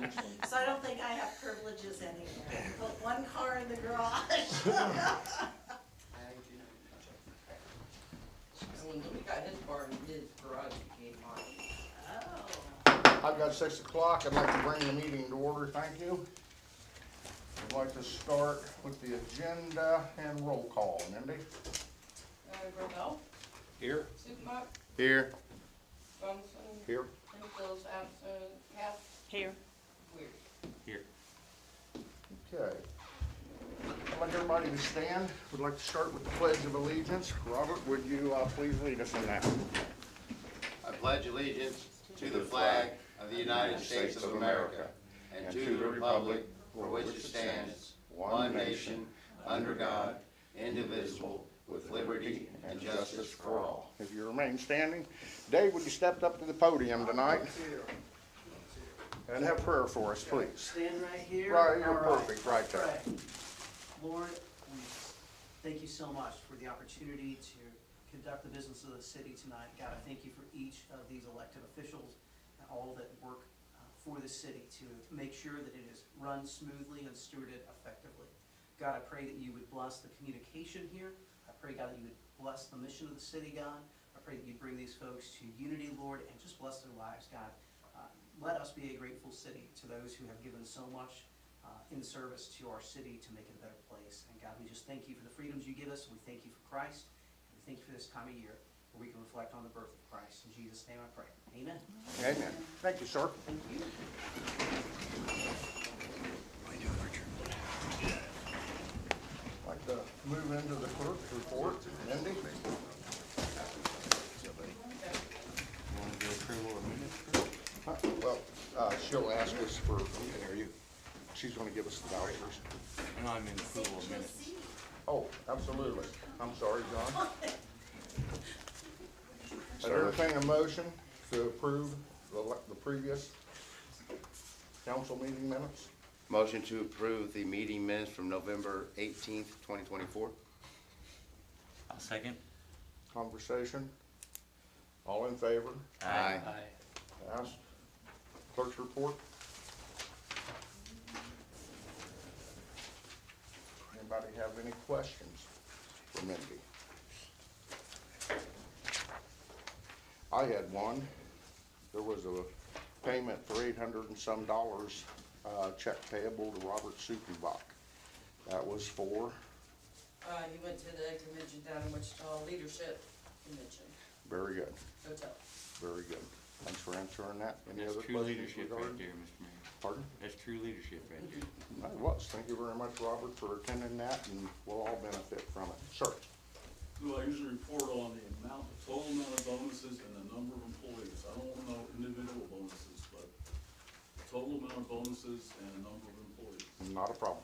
next one. So I don't think I have privileges anymore. Put one car in the garage. When he got his bar in his garage, he came on. Oh. I've got 6 o'clock. I'd like to bring the meeting to order. Thank you. I'd like to start with the agenda and roll call. Mindy? Gravel, Here. Supemuk, Here. Johnson, Here. Nichols, absent, Cass, Here. Weird. Here. Okay. I'd like everybody to stand. We'd like to start with the Pledge of Allegiance. Robert, would you please lead us in that? I pledge allegiance to the flag of the United States of America and to the republic for which it stands, one nation, under God, indivisible, with liberty and justice for all. If you remain standing. Dave, would you step up to the podium tonight and have prayer for us, please? Stand right here. Right, you're All perfect, right there. Pray. Lord, we thank you so much for the opportunity to conduct the business of the city tonight. God, I thank you for each of these elected officials and all that work for the city to make sure that it is run smoothly and stewarded effectively. God, I pray that you would bless the communication here. I pray, God, that you would bless the mission of the city, God. I pray that you bring these folks to unity, Lord, and just bless their lives, God. Let us be a grateful city to those who have given so much in service to our city to make it a better place. And God, we just thank you for the freedoms you give us. We thank you for Christ. And we thank you for this time of year where we can reflect on the birth of Christ. In Jesus' name I pray. Amen. Amen. Thank you, sir. Thank you. I'd like to move into the clerk's report. Mindy? Want to do approval of minutes? Well, she'll ask us for, she's going to give us the vouchers. No, I mean approval of minutes. Oh, absolutely. I'm sorry, John. I entertain a motion to approve the previous council meeting minutes. Motion to approve the meeting minutes from November 18th, 2024. I'll second. Conversation. All in favor? Aye. Passed. Clerk's report. Anybody have any questions for Mindy? I had one. There was a payment for $800 and some, check payable to Robert Suppenbach. That was for? He went to the convention down in Wichita, leadership convention, Very good. hotel. Very good. Thanks for answering that. Any That's other true questions leadership right regarding? there, Mr. Mayor. Pardon? That's true leadership right there. That was. Thank you very much, Robert, for attending that, and we'll all benefit from it. Sir? I usually report on the total amount of bonuses and the number of employees. I don't know individual bonuses, but the total amount of bonuses and the number of employees. Not a problem.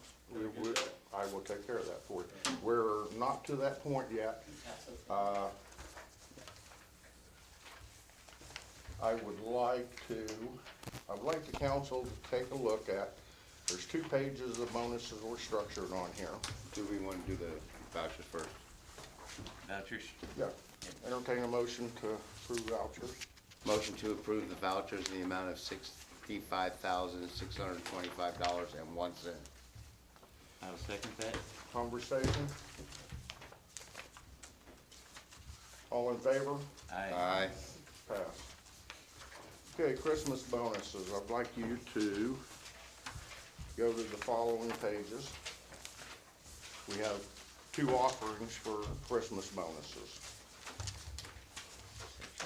I will take care of that for you. We're not to that point yet. I would like the council to take a look at, there's 2 pages of bonuses were structured on here. Do we want to do the vouchers first? Vouchers. Yeah. Entertain a motion to approve vouchers. Motion to approve the vouchers in the amount of $65,625.01. I'll second that. Conversation. All in favor? Aye. Pass. Okay, Christmas bonuses. I'd like you to go to the following pages. We have 2 offerings for Christmas bonuses.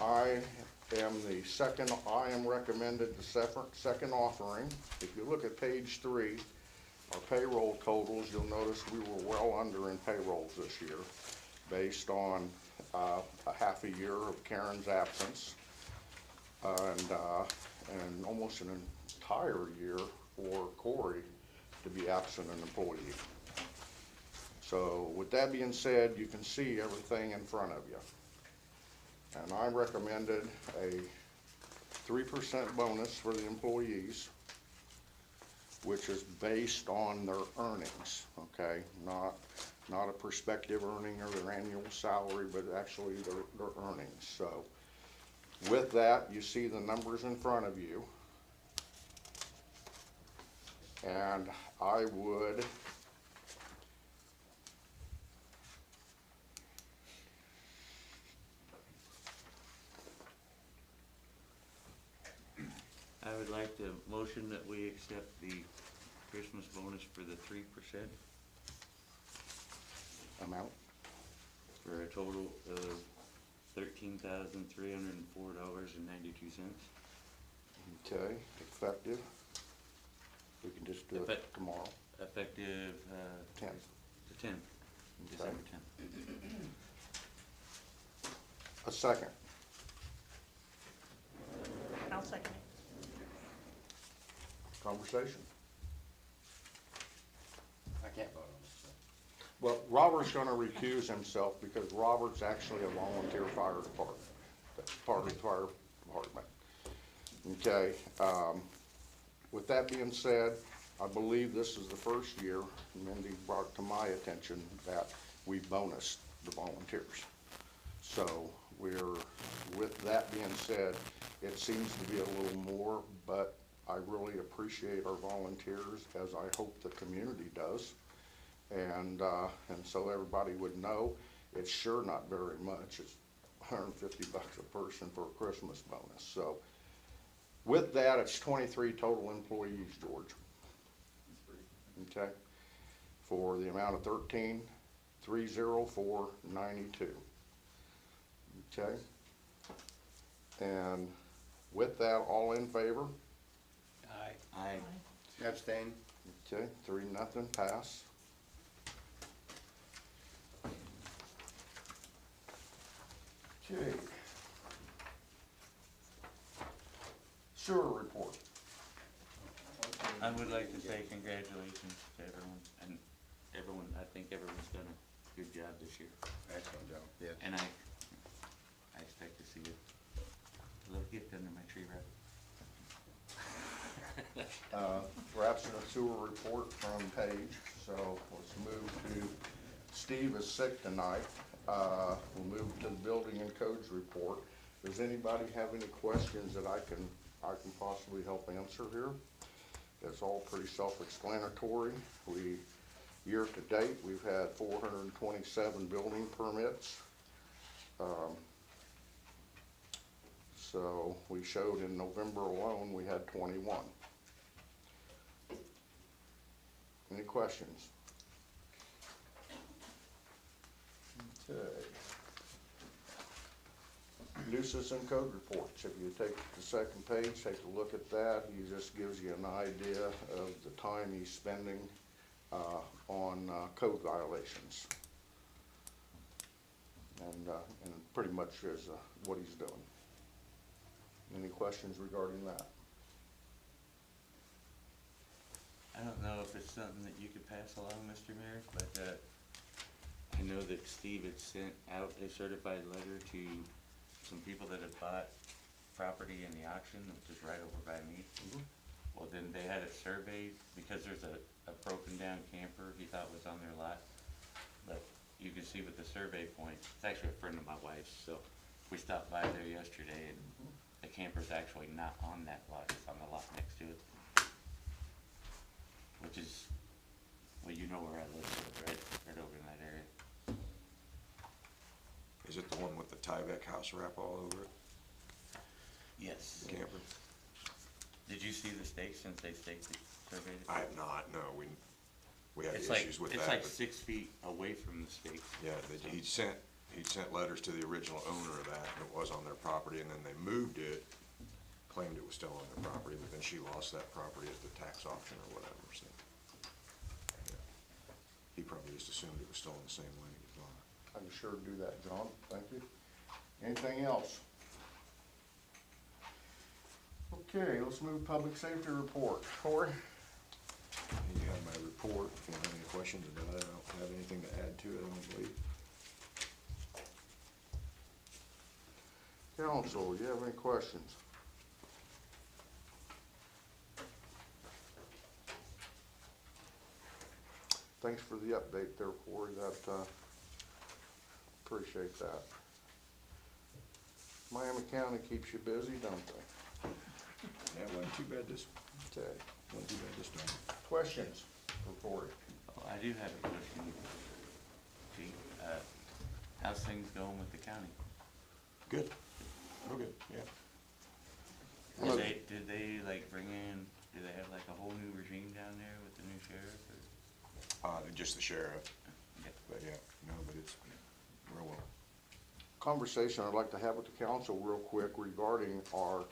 I am recommended the second offering. If you look at page 3, our payroll totals, you'll notice we were well under in payrolls this year based on a half a year of Karen's absence and almost an entire year for Corey to be absent an employee. So with that being said, you can see everything in front of you. And I recommended a 3% bonus for the employees, which is based on their earnings, okay? Not a prospective earning or their annual salary, but actually their earnings. So with that, you see the numbers in front of you. And I would I would like to motion that we accept the Christmas bonus for the 3% amount. for a total of $13,304.92. Okay, effective. We can just do it Effect- tomorrow. Effective, 10th. the 10th, December 10th. A second. I'll second it. Conversation. I can't vote on this, so. Well, Robert's gonna recuse himself because Robert's actually a volunteer fire department, that's part of the fire department. Okay, with that being said, I believe this is the first year, Mindy brought to my attention, that we bonused the volunteers. So with that being said, it seems to be a little more, but I really appreciate our volunteers, as I hope the community does. And so everybody would know, it's sure not very much. It's $150 a person for a Christmas bonus. So with that, it's 23 total employees, George. Okay, for the amount of $13,304.92. Okay, and with that, all in favor? Aye. Abstain? Okay, 3-0, pass. Okay. Sewer report. I would like to say congratulations to everyone, and I think everyone's done a good job this year. Excellent job. Yeah. And I expect to see a little gift under my tree wrap. Perhaps a sewer report from Paige, so let's move to, Steve is sick tonight. We'll move to the building and codes report. Does anybody have any questions that I can possibly help answer here? It's all pretty self-explanatory. Year to date, we've had 427 building permits. So we showed in November alone, we had 21. Any questions? Okay. Nuisance and code reports. If you take the second page, take a look at that. He just gives you an idea of the time he's spending on code violations. And pretty much is what he's doing. Any questions regarding that? I don't know if it's something that you could pass along, Mr. Mayor, but I know that Steve had sent out a certified letter to some people that had bought property in the auction, which is right over by me. Well, then they had it surveyed, because there's a broken down camper he thought was on their lot. But you can see with the survey points, it's actually a friend of my wife's, so we stopped by there yesterday, and the camper's actually not on that lot, it's on the lot next to it. Which is, well, you know where I live, so it's right over in that area. Is it the one with the Tyvek house wrap all over it, Yes. the camper? Did you see the stakes since they staked it, surveyed it? I have not, no, we had It's like, issues with it's that, like but, 6 feet away from the stakes. yeah, he'd sent letters to the original owner of that, and it was on their property, and then they moved it, claimed it was still on their property, but then she lost that property at the tax auction or whatever, so. Yeah. He probably just assumed it was still in the same lane as mine. I can sure do that, John. Thank you. Anything else? Okay, let's move public safety report. Corey? And you have my report, if you have any questions about it, I don't have anything to add to it, I don't believe. Council, you have any questions? Thanks for the update there, Corey. Appreciate that. Miami County keeps you busy, don't they? Yeah, it wasn't too bad this Okay. Don't do that this time. Questions for Cory? Oh, I do have a question. Chief, how's things going with the county? Good, real good, yeah. Well, Did they like bring in, do they have like a whole new regime down there with the new sheriff or? Just the sheriff, Yeah. but yeah, no, but it's real well. Conversation I'd like to have with the council real quick regarding our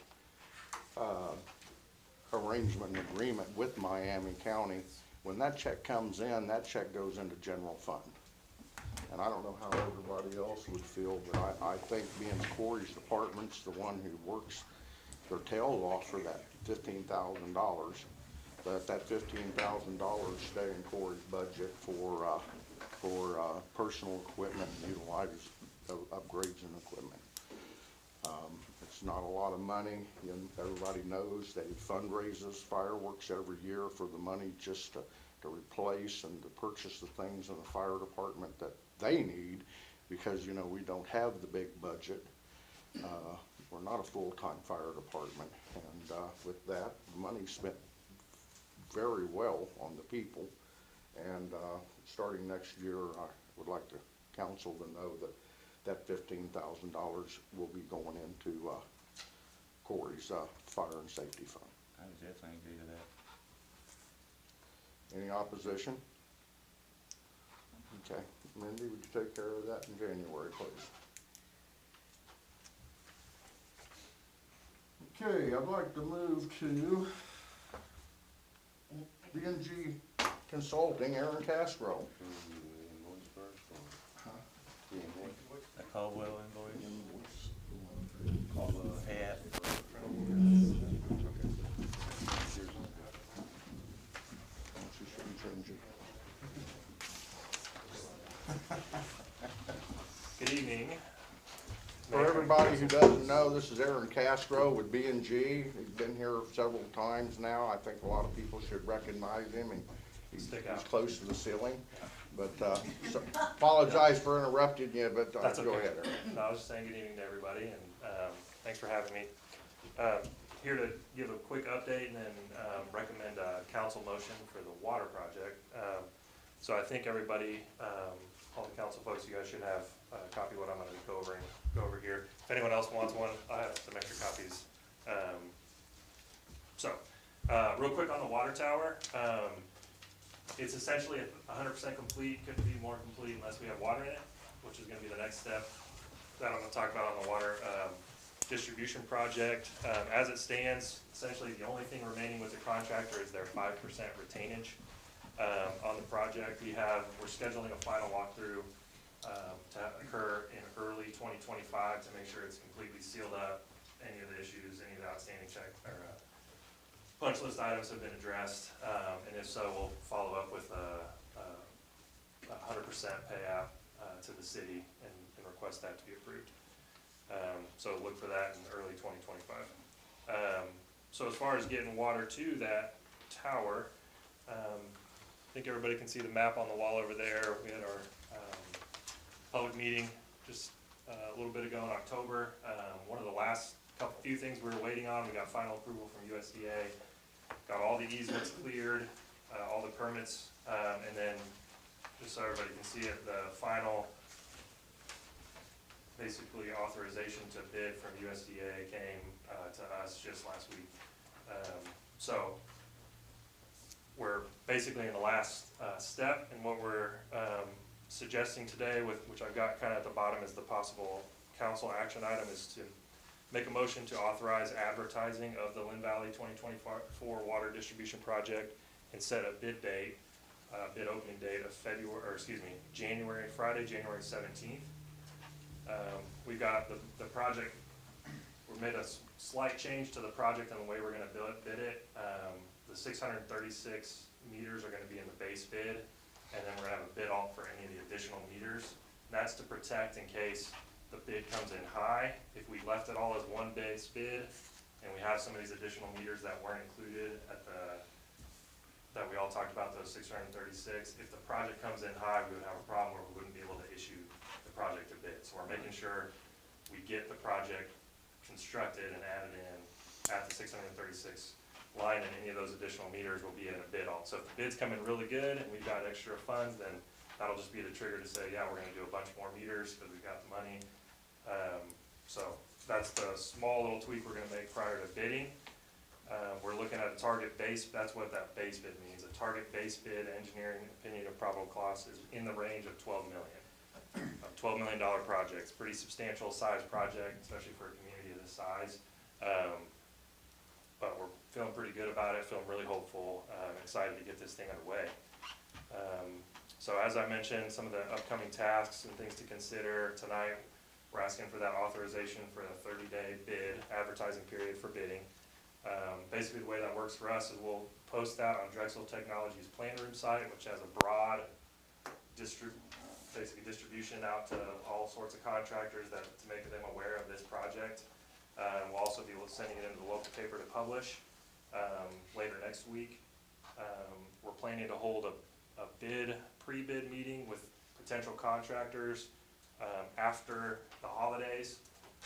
arrangement and agreement with Miami County. When that check comes in, that check goes into general fund. And I don't know how everybody else would feel, but I think being Cory's department's the one who works their tails off for that $15,000, that $15,000 stay in Cory's budget for personal equipment and utilize upgrades and equipment. It's not a lot of money. Everybody knows they fundraises fireworks every year for the money just to replace and to purchase the things in the fire department that they need, because, you know, we don't have the big budget. We're not a full-time fire department, and with that, the money's spent very well on the people. And starting next year, I would like the council to know that $15,000 will be going into Cory's fire and safety fund. I would definitely agree to that. Any opposition? Okay, Mindy, would you take care of that in January, please? Okay, I'd like to move to B&G Consulting, Aaron Castro. The Caldwell invoice? Yeah. She shouldn't change it. Good evening. For everybody who doesn't know, this is Aaron Castro with B&G. He's been here several times now. I think a lot of people should recognize him, and he's close to the ceiling. But so apologize for interrupting you, but That's go okay. ahead, Aaron. No, I was just saying good evening to everybody, and thanks for having me. Here to give a quick update and then recommend a council motion for the water project. So I think everybody, all the council folks, you guys should have a copy of what I'm gonna go over here. If anyone else wants one, I have some extra copies. Real quick on the water tower. It's essentially 100% complete, couldn't be more complete unless we have water in it, which is gonna be the next step that I'm gonna talk about on the water distribution project. As it stands, essentially the only thing remaining with the contractor is their 5% retainage on the project. We're scheduling a final walkthrough to occur in early 2025 to make sure it's completely sealed up. Any of the issues, any of the outstanding punch list items have been addressed, and if so, we'll follow up with a 100% payout to the city and request that to be approved. So look for that in early 2025. So as far as getting water to that tower, I think everybody can see the map on the wall over there. We had our public meeting just a little bit ago in October. One of the last few things we were waiting on, we got final approval from USDA, got all the easements cleared, all the permits, and then just so everybody can see it, the final basically authorization to bid from USDA came to us just last week. So we're basically in the last step, and what we're suggesting today, which I've got kind of at the bottom as the possible council action item, is to make a motion to authorize advertising of the Linn Valley 2024 water distribution project and set a bid opening date of Friday, January 17th. We've got the project, we made a slight change to the project and the way we're gonna bid it. The 636 meters are gonna be in the base bid, and then we're gonna have a bid alt for any of the additional meters. And that's to protect in case the bid comes in high. If we left it all as one base bid, and we have some of these additional meters that weren't included that we all talked about, those 636, if the project comes in high, we would have a problem where we wouldn't be able to issue the project to bid. So we're making sure we get the project constructed and added in at the 636 line and any of those additional meters will be in a bid also. If the bids come in really good and we've got extra funds, then that'll just be the trigger to say, yeah, we're gonna do a bunch more meters because we've got the money. So that's the small little tweak we're gonna make prior to bidding. We're looking at a target base, that's what that base bid means. A target base bid engineering opinion of probable cost is in the range of 12 million. A $12 million project, it's a pretty substantial size project, especially for a community of this size. But we're feeling pretty good about it, feeling really hopeful, excited to get this thing underway. So as I mentioned, some of the upcoming tasks and things to consider tonight, we're asking for that authorization for a 30-day bid, advertising period for bidding. Basically the way that works for us is we'll post that on Drexel Technologies plant room site, which has a broad distribution out to all sorts of contractors to make them aware of this project. We'll also be sending it into the local paper to publish later next week. We're planning to hold a pre-bid meeting with potential contractors after the holidays,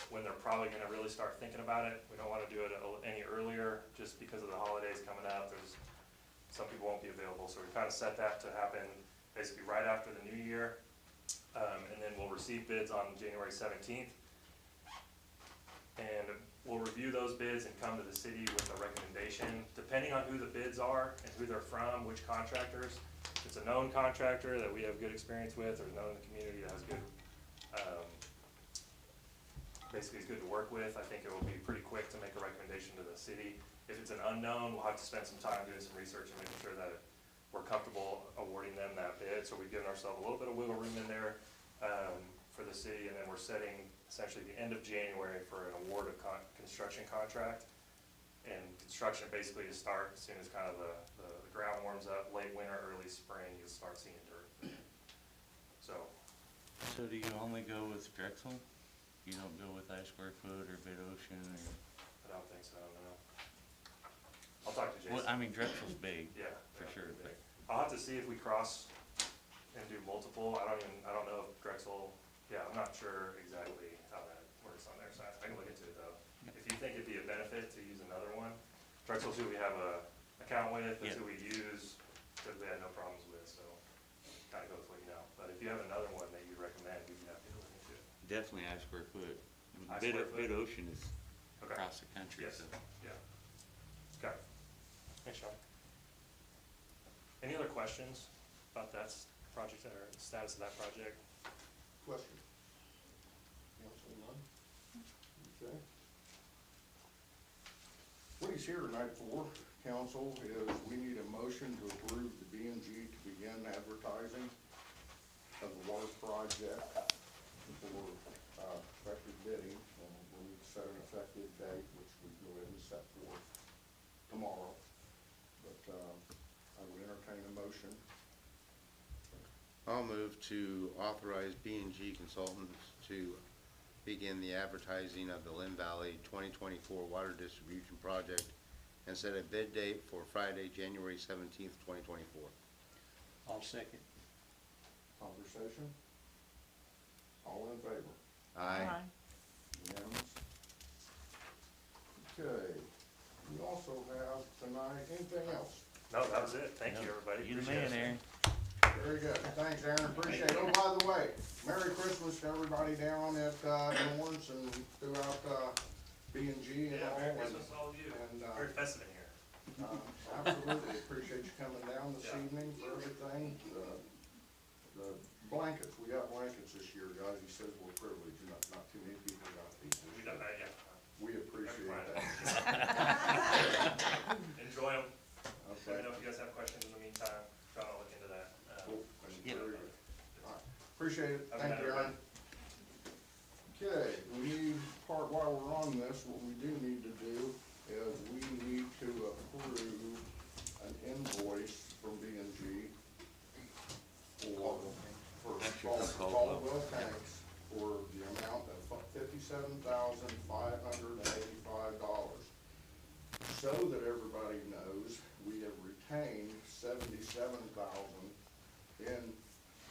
when they're probably gonna really start thinking about it. We don't wanna do it any earlier, just because of the holidays coming up. Some people won't be available, so we kinda set that to happen basically right after the new year. And then we'll receive bids on January 17th. And we'll review those bids and come to the city with a recommendation, depending on who the bids are and who they're from, which contractors. If it's a known contractor that we have good experience with, or known in the community that has good, basically is good to work with, I think it will be pretty quick to make a recommendation to the city. If it's an unknown, we'll have to spend some time doing some research and making sure that we're comfortable awarding them that bid. So we've given ourselves a little bit of wiggle room in there for the city, and then we're setting essentially the end of January for an award of construction contract. And construction basically to start as soon as kind of the ground warms up, late winter, early spring, you'll start seeing dirt. So So do you only go with Drexel? You don't go with I Square Foot or Mid Ocean or? I don't think so, no. I'll talk to Jason. Well, I mean, Drexel's big. Yeah. For sure, pretty but- big. I'll have to see if we cross and do multiple. I don't know if Drexel, I'm not sure exactly how that works on their side. I can look into it though. If you think it'd be a benefit to use another one, Drexel's who we have a account with, that's who we use, typically had no problems with, so kinda go with what you know. But if you have another one that you'd recommend, we'd be happy to look into it. Definitely I Square Foot. I Square Foot? Mid Ocean is Okay. across the country, Yes. so. Yeah. Okay. Thanks, Sean. Any other questions about that project or the status of that project? Question? Council, none? Okay. What he's here tonight for, council, is we need a motion to approve the B&G to begin advertising of the water project for effective bidding. And we'll need to set an effective date, which we go ahead and set for tomorrow. But I would entertain a motion. I'll move to authorize B&G Consultants to begin the advertising of the Linn Valley 2024 water distribution project and set a bid date for Friday, January 17th, 2024. I'll second. Conversation? All in favor? Aye. Unanimous? Okay, we also have tonight, anything else? No, that was it. Thank you, everybody. You the Appreciate man, it. Aaron. Very good, thanks Aaron, appreciate it. Oh, by the way, Merry Christmas to everybody down at Lawrence and throughout B&G and Yeah, all. Merry Christmas to all of you. And, Very festive in here. Absolutely, appreciate you coming down this Yeah. evening for everything. The blankets, we got blankets this year, guys, he says we're privileged, not too many people got these this We year. done that, yeah. We appreciate Everybody. that. Enjoy them. Let Okay. me know if you guys have questions in the meantime. Trying to look into that. Cool. Yeah. Very good. All right. Appreciate it, Have a thank good you, night, Aaron. Okay, we need, while we're on this, what we do need to do is we need to approve an invoice from B&G for Caldwell tanks for the amount of $57,585. So that everybody knows, we have retained $77,000 in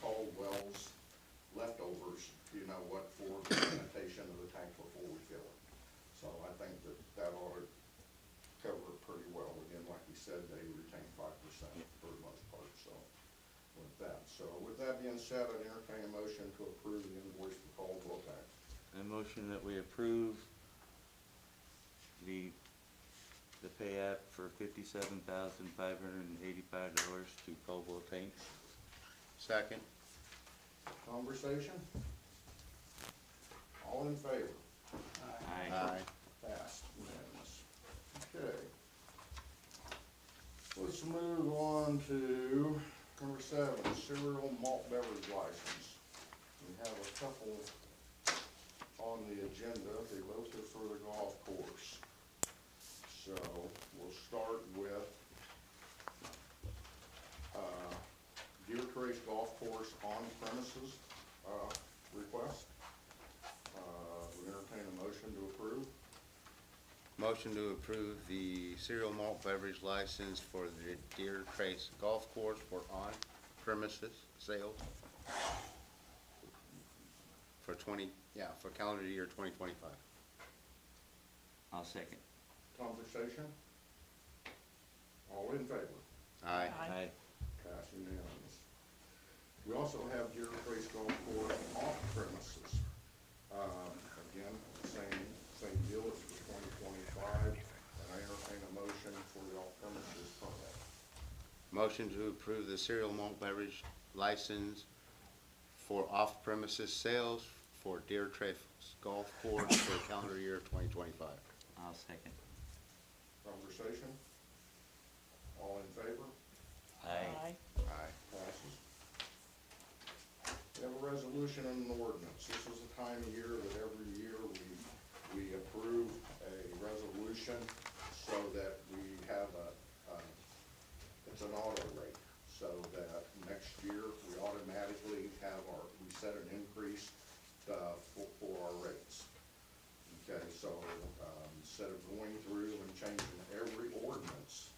Caldwell's leftovers, you know what, for the sanitation of the tank before we fill it. So I think that ought to cover it pretty well. We So with that being said, I'd entertain a motion to approve the invoice for Caldwell Tank. A motion that we approve the pay app for $57,585 to Caldwell Tank. Second. Conversation? All in favor? Aye. Passed, unanimous. Okay. Let's move on to number 7, cereal malt beverage license. We have a couple on the agenda. They both are for the golf course. So we'll start with Deer Trace Golf Course on premises request. We entertain a motion to approve. Motion to approve the cereal malt beverage license for the Deer Trace Golf Course for on-premises sales for for calendar year 2025. I'll second. Conversation? All in favor? Aye. Aye. Pass unanimous. We also have Deer Trace Golf Course off premises. Again, same deal, it's for 2025, and I entertain a motion for the off premises permit. Motion to approve the cereal malt beverage license for off-premises sales for Deer Trace Golf Course for calendar year 2025. I'll second. Conversation? All in favor? Aye. Aye. Passes. We have a resolution and an ordinance. This is the time of year that every year we approve a resolution so that we have it's an auto rate, so that next year we automatically have we set an increase for our rates. Okay, so instead of going through and changing every ordinance,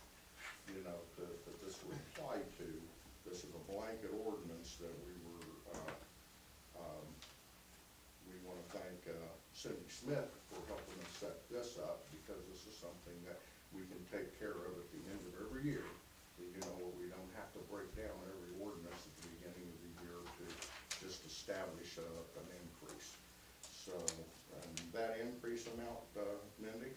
that this would apply to, this is a blanket ordinance that we want to thank Cindy Smith for helping us set this up, because this is something that we can take care of at the end of every year. We don't have to break down every ordinance at the beginning of the year to just establish an increase. So, that increase amount, Mindy?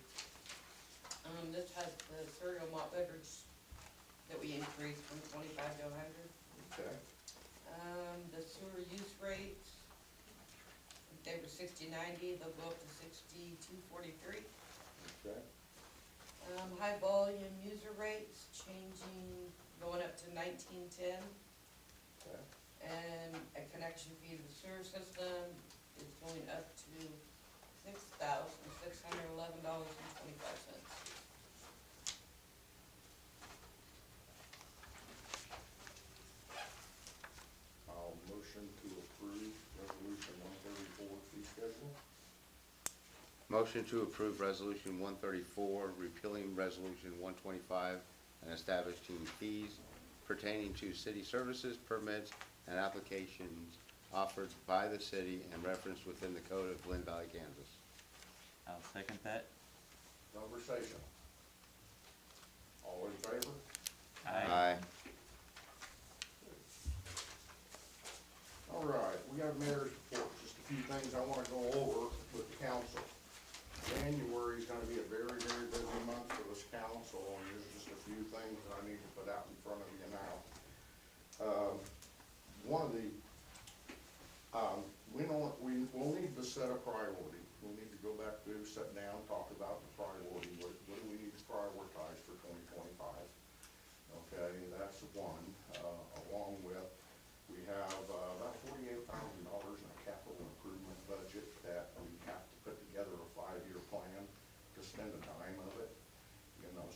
This has the cereal malt beverage that we increased from 25 to 100. Okay, The sewer use rates, they were 60/90, they'll go up to 62/43. okay, High volume user rates changing, going up to 1910. okay. And a connection fee to the sewer system is going up to $6,611.25. I'll motion to approve resolution 134 fee schedule. Motion to approve resolution 134, repealing resolution 125, and establishing fees pertaining to city services, permits, and applications offered by the city and referenced within the code of Linn Valley, Kansas. I'll second that. Conversation. All in favor? Aye. All right, we got mayor's report, just a few things I want to go over with the council. January is going to be a very, very busy month for this council, and there's just a few things that I need to put out in front of you now. One of the, we'll need to set a priority. We need to go back through, sit down, talk about the priority. What do we need to prioritize for 2025? Okay, that's one, along with, we have about $48,000 in a capital improvement budget that we have to put together a 5-year plan to spend a dime of it.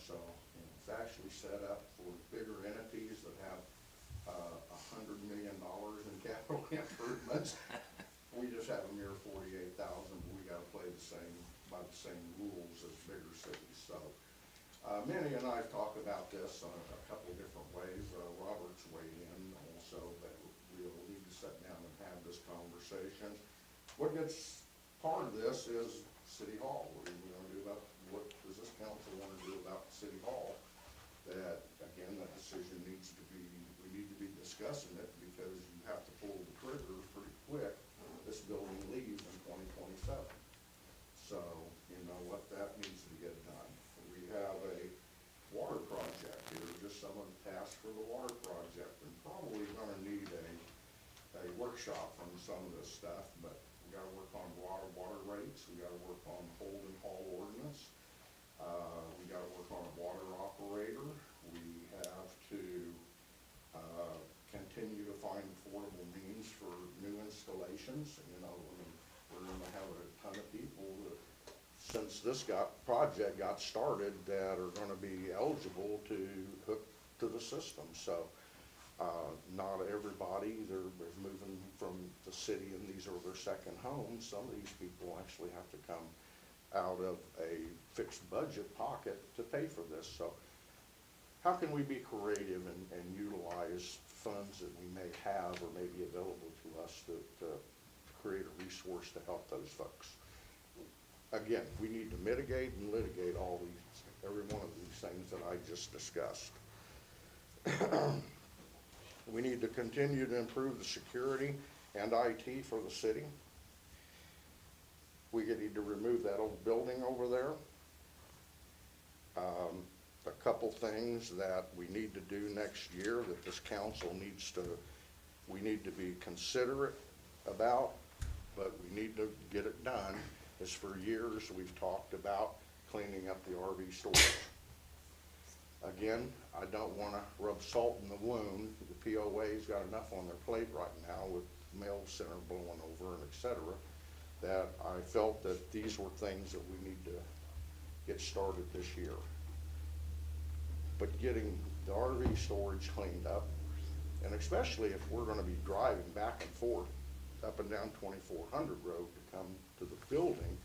So it's actually set up for bigger entities that have $100 million in capital improvements. We just have a mere 48,000, but we gotta play by the same rules as bigger cities. So Minnie and I have talked about this a couple of different ways. Robert's weighed in also, that we'll need to sit down and have this conversation. What gets part of this is City Hall. What are we gonna do about, what does this council wanna do about City Hall? That, again, that decision needs to be, we need to be discussing it, because workshop on some of this stuff, but we gotta work on water rates, we gotta work on hold and haul ordinance. We gotta work on a water operator, we have to, continue to find affordable means for new installations, you know, I mean, we're gonna have a ton of people that, since this project got started, that are gonna be eligible to hook to the system, so, not everybody, they're moving from the city and these are their second homes. Some of these people actually have to come out of a fixed budget pocket to pay for this. So how can we be creative and utilize funds that we may have or may be available to us to create a resource to help those folks? Again, we need to mitigate and litigate every one of these things that I just discussed. We need to continue to improve the security and IT for the city. We need to remove that old building over there. A couple things that we need to do next year that this council we need to be considerate about, but we need to get it done, is for years we've talked about cleaning up the RV storage. Again, I don't want to rub salt in the wound. The POA's got enough on their plate right now with mail center blowing over and et cetera, that I felt that these were things that we need to get started this year. But getting the RV storage cleaned up, and especially if we're going to be driving back and forth up and down 2400 Road to come to the building,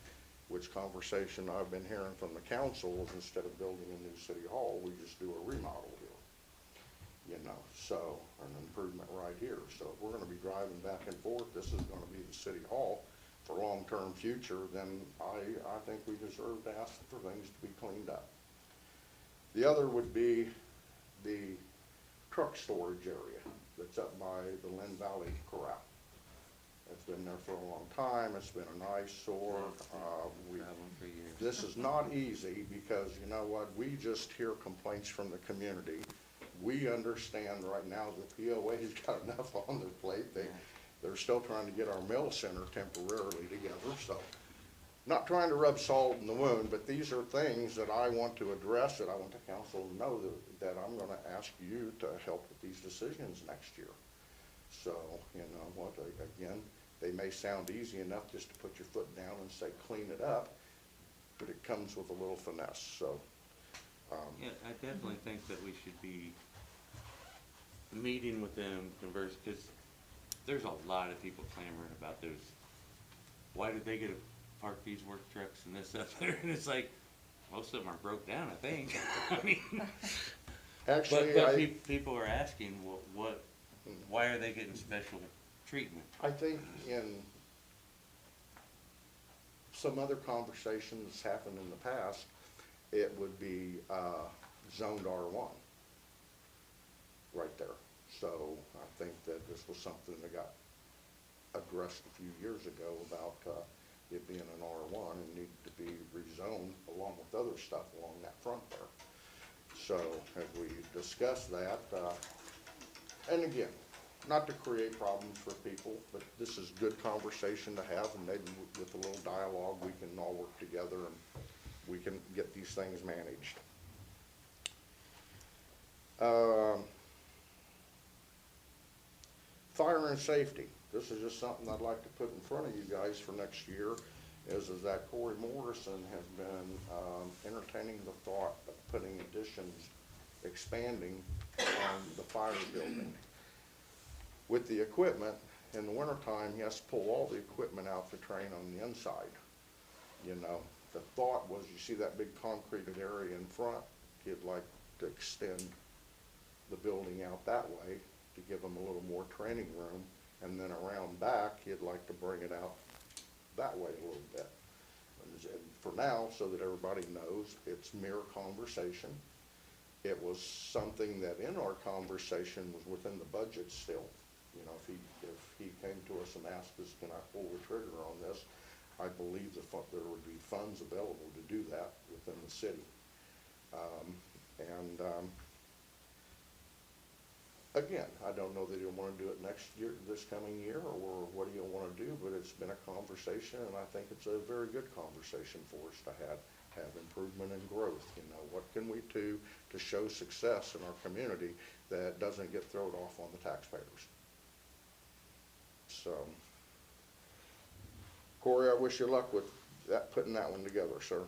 which conversation I've been hearing from the council is instead of building a new city hall, we just do a remodel here. You know, so, an improvement right here. So if we're gonna be driving back and forth, this is gonna be the city hall for long-term future, then I think we deserve to ask for things to be cleaned up. The other would be the truck storage area that's up by the Linn Valley Corral. It's been there for a long time, it's been an eyesore. This is not easy because, you know what, we just hear complaints from the community. We understand right now the POA's got enough on their plate. They're still trying to get our mail center temporarily together, so. Not trying to rub salt in the wound, but these are things that I want to address, that I want the council to know that I'm gonna ask you to help with these decisions next year. So, you know what, again, they may sound easy enough just to put your foot down and say, clean it up, but it comes with a little finesse, so. Yeah, I definitely think that we should be meeting with them, converse, because there's a lot of people clamoring about those. Why did they get to park these work trucks and this up there? And it's like, most of them are broke down, I think. I mean, Actually, but people are asking, why are they getting special treatment? I think in some other conversations happened in the past, it would be zoned R1 right there. So I think that this was something that got addressed a few years ago about it being an R1 and needed to be rezoned along with other stuff along that front there. So as we discussed that, and again, not to create problems for people, but this is good conversation to have, and maybe with a little dialogue we can all work together and we can get these things managed. Fire and safety. This is just something I'd like to put in front of you guys for next year, is that Corey Morrison has been entertaining the thought of putting additions, expanding on the fire building. With the equipment, in the wintertime, he has to pull all the equipment out to train on the inside. You know, the thought was, you see that big concreted area in front, he'd like to extend the building out that way to give them a little more training room, and then around back, he'd like to bring it out that way a little bit. And for now, so that everybody knows, it's mere conversation. It was something that in our conversation was within the budget still. You know, if he came to us and asked us, can I pull the trigger on this, I believe there would be funds available to do that within the city. again, I don't know that you'll wanna do it next year, this coming year, or what do you wanna do, but it's been a conversation, and I think it's a very good conversation for us to have improvement and growth, you know, what can we do to show success in our community that doesn't get thrown off on the taxpayers? So, Corey, I wish you luck with that, putting that one together, sir.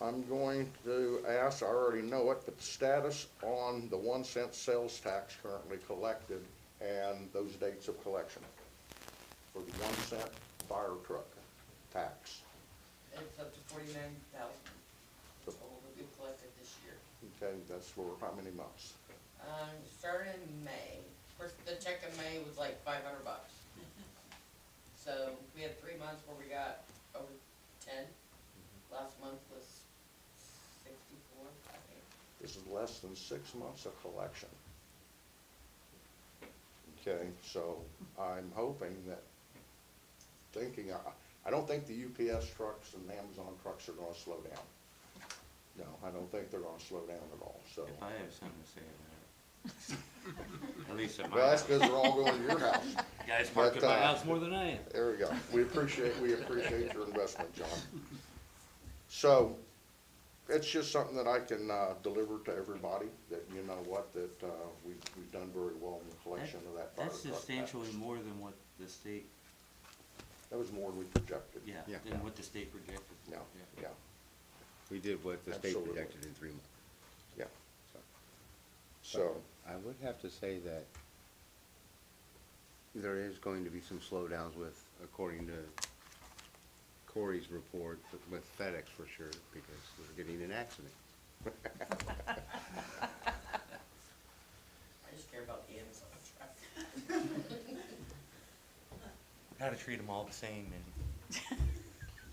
I'm going to ask, I already know it, but the status on the 1 cent sales tax currently collected and those dates of collection for the 1 cent fire truck tax. It's up to 49,000 total that we've collected this year. Okay, that's for how many months? Starting in May. First, the check in May was like $500. So we had 3 months where we got over 10. Last month was 64, I think. This is less than 6 months of collection. Okay, so I'm hoping that, I don't think the UPS trucks and Amazon trucks are gonna slow down. No, I don't think they're gonna slow down at all, so. If I have something to say about it. At least at my Well, that's house. because they're all going to your house. You guys park at But, my house more than I am. There we go. We appreciate your investment, John. So, it's just something that I can, deliver to everybody, that you know what, that, we've done very well in the collection of that fire That's truck substantially tax. more than what the state, That was more than we projected. yeah, Yeah. than what the state projected. Yeah, yeah, We did what the state Absolutely. projected in 3 months. yeah. So, So, I would have to say that there is going to be some slowdowns with, according to Corey's report, with FedEx for sure, because we're getting in an accident. I just care about the Amazon truck. Gotta treat them all the same, and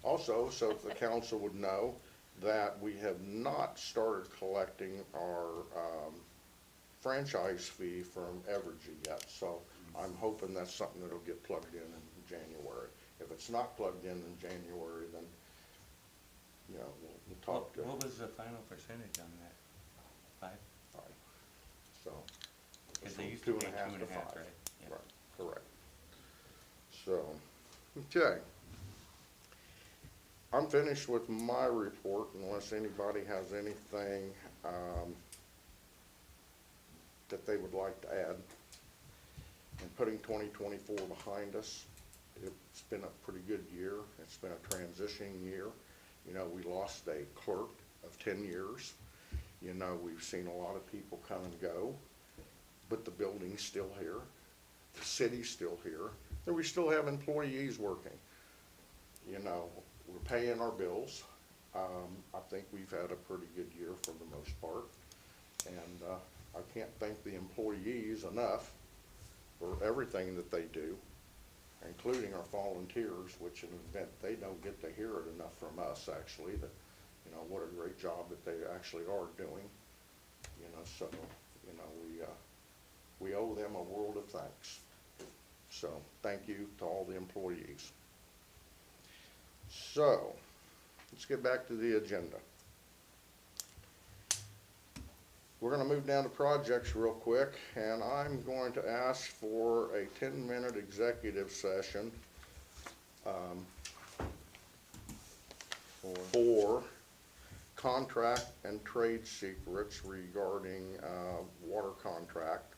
also, so the council would know that we have not started collecting our, franchise fee from Evergy yet, so I'm hoping that's something that'll get plugged in January. If it's not plugged in January, then, you know, we'll talk to. what was the final percentage on that? 5? Right. So. Because it's they from used to pay 2.5 to 2.5, 5. right? Yeah. Right, correct. So, okay. I'm finished with my report unless anybody has anything, that they would like to add. And putting 2024 behind us, it's been a pretty good year. It's been a transitioning year. You know, we lost a clerk of 10 years. You know, we've seen a lot of people come and go, but the building's still here. The city's still here, and we still have employees working. You know, we're paying our bills. I think we've had a pretty good year for the most part. And, I can't thank the employees enough for everything that they do, including our volunteers, which in an event, they don't get to hear it enough from us, actually, that, you know, what a great job that they actually are doing. You know, so, you know, we owe them a world of thanks. So, thank you to all the employees. So, let's get back to the agenda. We're gonna move down to projects real quick, and I'm going to ask for a 10-minute executive session, for contract and trade secrets regarding, water contract.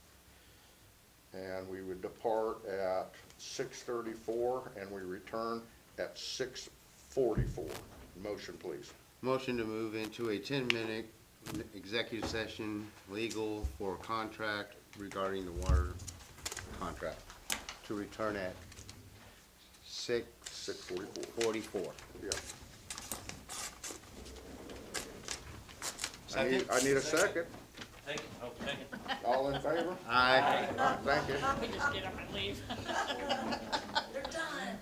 And we would depart at 6:34, and we return at 6:44. Motion, please. Motion to move into a 10-minute executive session, legal for contract regarding the water contract, to return at 6:44. Yeah. I need a second. Second, oh, second. All in favor? Aye. Thank you. We just get up and leave. They're done.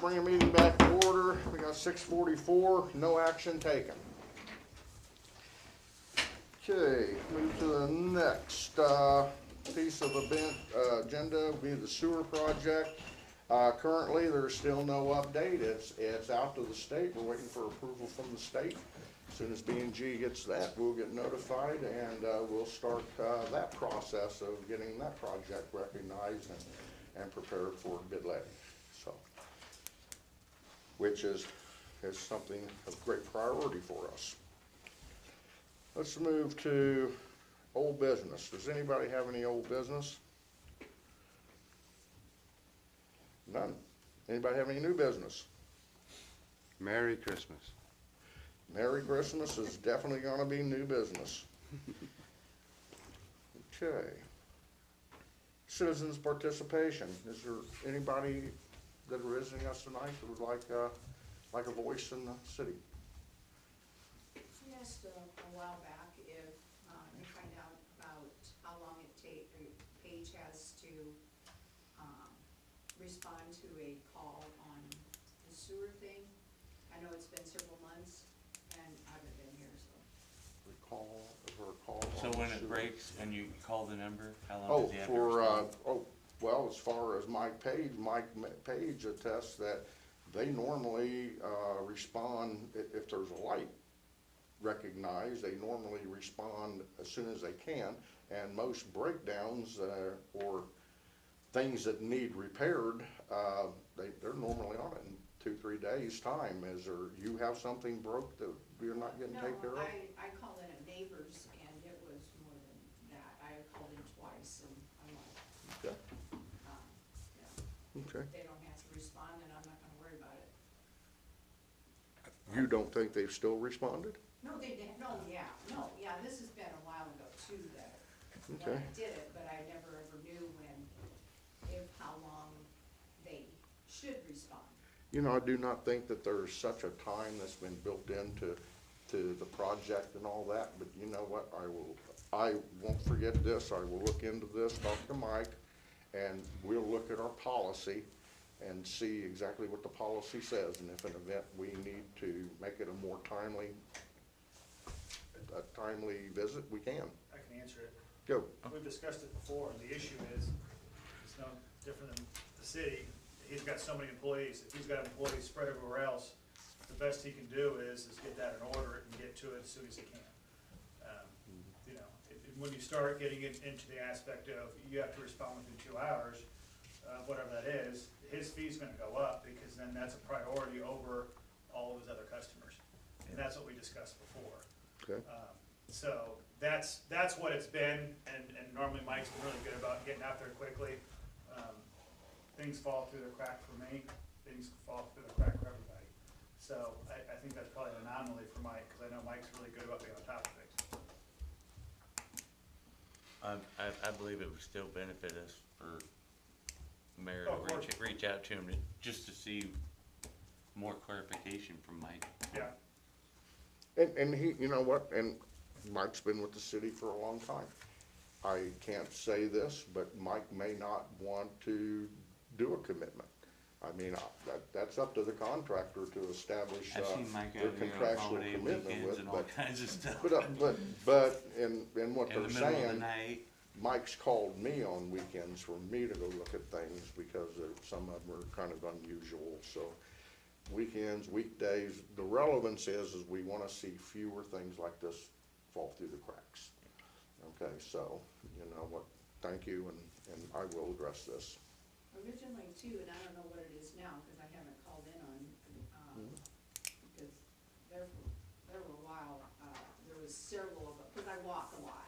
Bring the meeting back to order. We got 6:44, no action taken. Okay, move to the next piece of event agenda, will be the sewer project. Currently, there's still no update. It's out to the state. We're waiting for approval from the state. As soon as B&G gets that, we'll get notified and we'll start that process of getting that project recognized and prepared for bid letting. So, which is something of great priority for us. Let's move to old business. Does anybody have any old business? None. Anybody have any new business? Merry Christmas. Merry Christmas is definitely gonna be new business. Okay. Citizens participation. Is there anybody that are visiting us tonight that would like a voice in the city? I asked a while back if, to find out about how long Paige has to, respond to a call on the sewer thing. I know it's been several months, and I haven't been here, so. Call. So when it breaks and you call the number, how long Oh, does he have to respond? well, as far as Mike Page attests that they normally, respond if there's a light recognized, they normally respond as soon as they can, and most breakdowns, or things that need repaired, they're normally on it in 2-3 days' time. You have something broke that you're not getting taken care of? No, I called in at neighbors, and it was more than that. I called in twice, and I'm like, Okay. yeah, Okay. if they don't have to respond, then I'm not gonna worry about it. You don't think they've still responded? No, they didn't, no, yeah, this has been a while ago too, that Okay. I did it, but I never ever knew how long they should respond. You know, I do not think that there's such a time that's been built into the project and all that, but you know what, I won't forget this, I will look into this, talk to Mike, and we'll look at our policy and see exactly what the policy says, and if an event we need to make it a more timely visit, we can. I can answer it. Go. We've discussed it before, and the issue is, it's no different than the city. He's got so many employees. If he's got employees spread everywhere else, the best he can do is get that in order and get to it as soon as he can. You know, when you start getting into the aspect of you have to respond within 2 hours, whatever that is, his fee's gonna go up, because then that's a priority over all of his other customers. And that's what we discussed before. Okay. So that's what it's been, and normally Mike's been really good about getting out there quickly. Things fall through the crack for me, things fall through the crack for everybody. So I think that's probably an anomaly for Mike, because I know Mike's really good about being on top of things. I believe it would still benefit us for Mayor Oh, of course. to reach out to him just to see more clarification from Mike. Yeah. And he, you know what, and Mike's been with the city for a long time. I can't say this, but Mike may not want to do a commitment. I mean, that's up to the contractor to establish I've seen Mike their out here on contractual holiday commitment weekends with, and all kinds of stuff. but in what In they're the middle of the saying, night. Mike's called me on weekends for me to go look at things because some of them are kind of unusual, so weekends, weekdays, the relevance is we wanna see fewer things like this fall through the cracks. Okay, so, you know what, thank you, and I will address this. Originally too, and I don't know what it is now, because I haven't called in on, because there for a while, there was several of them, because I walk a lot.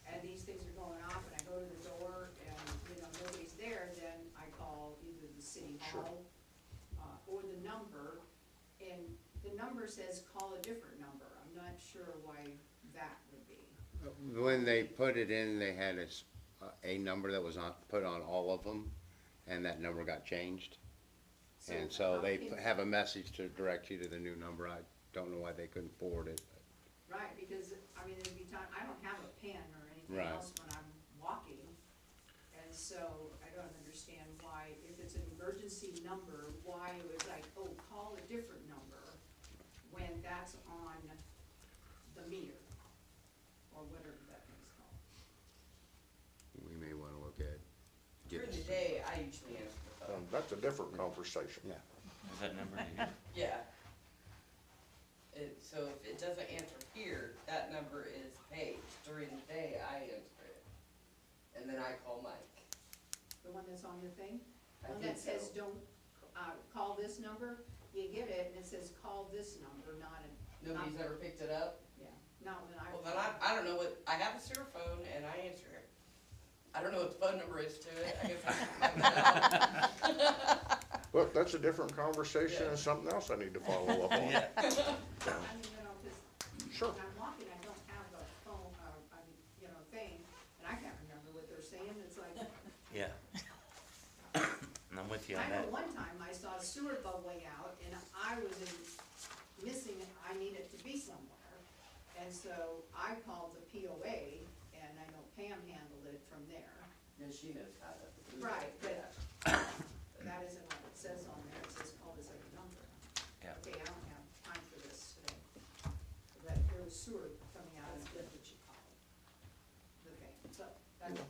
And these things are going off, and I go to the door, and, you know, nobody's there, then I call either the city Sure. hall, or the number, and the number says call a different number. I'm not sure why that would be. When they put it in, they had a number that was put on all of them, and that number got changed. And so they have a message to direct you to the new number. I don't know why they couldn't forward it. Right, because, I mean, there'd be time, I don't have a pen or anything Right. else when I'm walking, and so I don't understand why, if it's an emergency number, why it was like, oh, call a different number when that's on the meter, or whatever that thing's called. We may wanna look at. During the day, I usually answer the phone. That's a different conversation. Yeah. Is that number here? Yeah. So if it doesn't answer here, that number is Paige. During the day, I answer it. And then I call Mike. The one that's on your thing? I One think that says, so. don't, call this number, you get it, and it says, call this number, not a. Nobody's ever picked it up? Yeah, not when I. Well, then I don't know what, I have a sewer phone and I answer it. I don't know what the phone number is to it. I guess I can find that out. Look, that's a different conversation and something else I need to follow up on. Yeah. I mean, you know, 'cause Sure. when I'm walking, I don't have a phone, thing, and I can't remember what they're saying, it's like. Yeah. And I'm with you on I know that. one time I saw sewer bubbling out, and I was missing, I needed to be somewhere. And so I called the POA, and I know Pam handled it from there. And she knows how to. do Right, it. but that isn't what it says on there, it says call this other number. Yeah. Okay, I don't have time for this today. But there was sewer coming out, it's good that you called the thing, so that's all.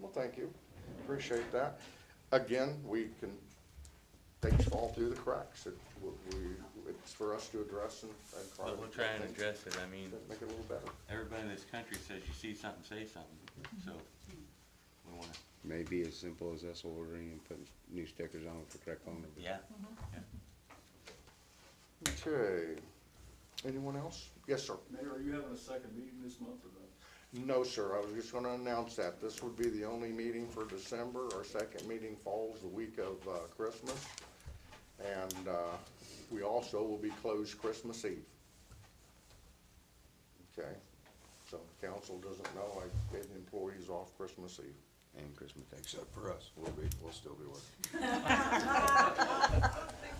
Well, thank you. Appreciate that. Again, things fall through the cracks. It's for us to address and try But to. we'll try and address it. I mean, Make it a little better. everybody in this country says you see something, say something. So we wanna, Maybe as simple as us ordering and putting new stickers on for correct phone numbers. yeah. Okay. Anyone else? Yes, sir. Mayor, are you having a second meeting this month or not? No, sir. I was just gonna announce that. This would be the only meeting for December. Our second meeting falls the week of Christmas. And we also will be closed Christmas Eve. Okay? So the council doesn't know, I gave the employees off Christmas Eve. And Christmas Day. Except for us, we'll still be working.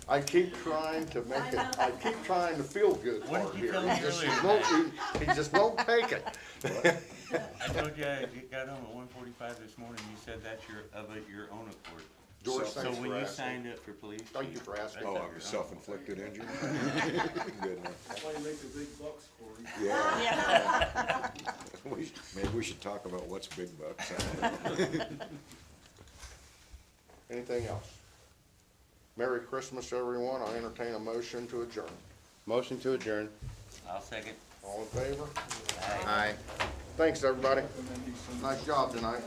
I keep trying to make it, I keep trying to feel good What part did you here. tell He me just earlier won't- he just won't take it. I told you I got home at 1:45 this morning. You said that's your own accord. George, So thanks So when for you asking. signed up for police Thank you chief, for asking. Oh, it was self-inflicted injury? Good enough. That's why you make the big bucks, Corey. Yeah. Maybe we should talk about what's big bucks. Anything else? Merry Christmas, everyone. I entertain a motion to adjourn. Motion to adjourn. I'll second. All in favor? Aye. Thanks, everybody. Thank you so much. Nice job tonight.